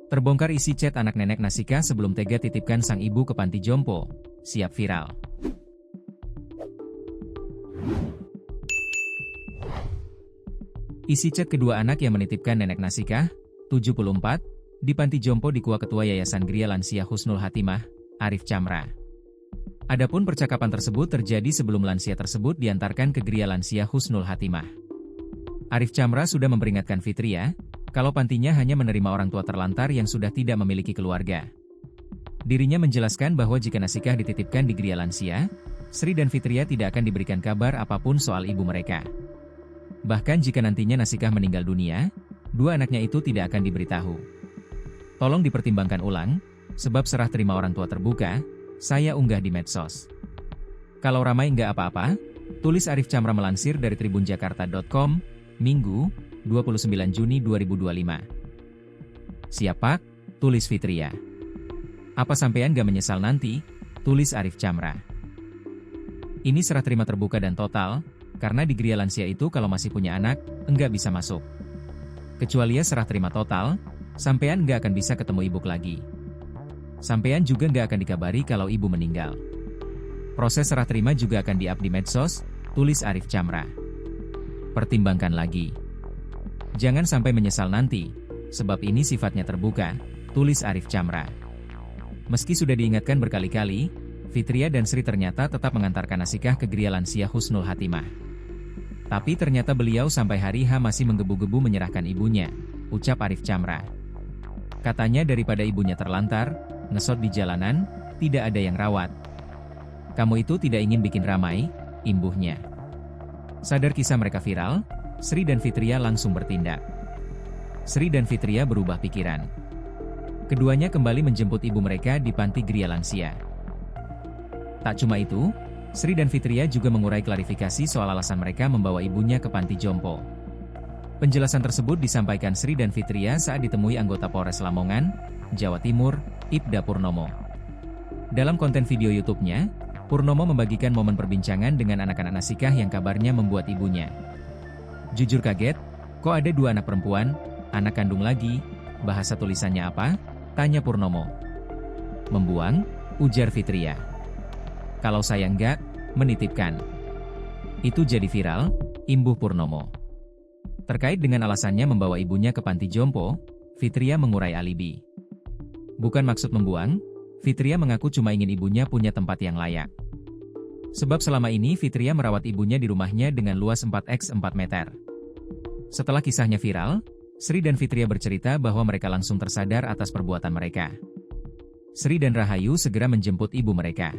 Terbongkar isi chat anak nenek Nasika sebelum tega titipkan sang ibu ke panti jompo. Siap viral. Isi chat kedua anak yang menitipkan nenek Nasika, 74, di panti jompo di Kuah Ketua Yayasan Gria Lansia Husnul Hatimah, Arif Chamra. Adapun percakapan tersebut terjadi sebelum lansia tersebut diantarkan ke Gria Lansia Husnul Hatimah. Arif Chamra sudah memperingatkan Fitria, kalau pantinya hanya menerima orang tua terlantar yang sudah tidak memiliki keluarga. Dirinya menjelaskan bahwa jika Nasikah dititipkan di Gria Lansia, Sri dan Fitria tidak akan diberikan kabar apapun soal ibu mereka. Bahkan jika nantinya Nasikah meninggal dunia, dua anaknya itu tidak akan diberitahu. Tolong dipertimbangkan ulang, sebab serah terima orang tua terbuka, saya unggah di medsos. Kalau ramai nggak apa-apa, tulis Arif Chamra melansir dari tribunjakarta.com, Minggu, 29 Juni 2025. Siap Pak, tulis Fitria. Apa sampean gak menyesal nanti, tulis Arif Chamra. Ini serah terima terbuka dan total, karena di Gria Lansia itu kalau masih punya anak, enggak bisa masuk. Kecuali serah terima total, sampean nggak akan bisa ketemu ibu lagi. Sampean juga nggak akan dikabari kalau ibu meninggal. Proses serah terima juga akan di-up di medsos, tulis Arif Chamra. Pertimbangkan lagi. Jangan sampai menyesal nanti, sebab ini sifatnya terbuka, tulis Arif Chamra. Meski sudah diingatkan berkali-kali, Fitria dan Sri ternyata tetap mengantarkan Nasikah ke Gria Lansia Husnul Hatimah. Tapi ternyata beliau sampai hari H masih menggebu-gebu menyerahkan ibunya, ucap Arif Chamra. Katanya daripada ibunya terlantar, ngesot di jalanan, tidak ada yang rawat. Kamu itu tidak ingin bikin ramai, imbuhnya. Sadar kisah mereka viral, Sri dan Fitria langsung bertindak. Sri dan Fitria berubah pikiran. Keduanya kembali menjemput ibu mereka di panti Gria Lansia. Tak cuma itu, Sri dan Fitria juga mengurai klarifikasi soal alasan mereka membawa ibunya ke panti jompo. Penjelasan tersebut disampaikan Sri dan Fitria saat ditemui anggota Polres Lamongan, Jawa Timur, Ibda Purnomo. Dalam konten video YouTube-nya, Purnomo membagikan momen perbincangan dengan anak-anak Nasikah yang kabarnya membuat ibunya. Jujur kaget, kok ada dua anak perempuan, anak kandung lagi, bahasa tulisannya apa? Tanya Purnomo. Membuang, ujar Fitria. Kalau saya enggak, menitipkan. Itu jadi viral, imbuh Purnomo. Terkait dengan alasannya membawa ibunya ke panti jompo, Fitria mengurai alibi. Bukan maksud membuang, Fitria mengaku cuma ingin ibunya punya tempat yang layak. Sebab selama ini Fitria merawat ibunya di rumahnya dengan luas 4x4 meter. Setelah kisahnya viral, Sri dan Fitria bercerita bahwa mereka langsung tersadar atas perbuatan mereka. Sri dan Rahayu segera menjemput ibu mereka.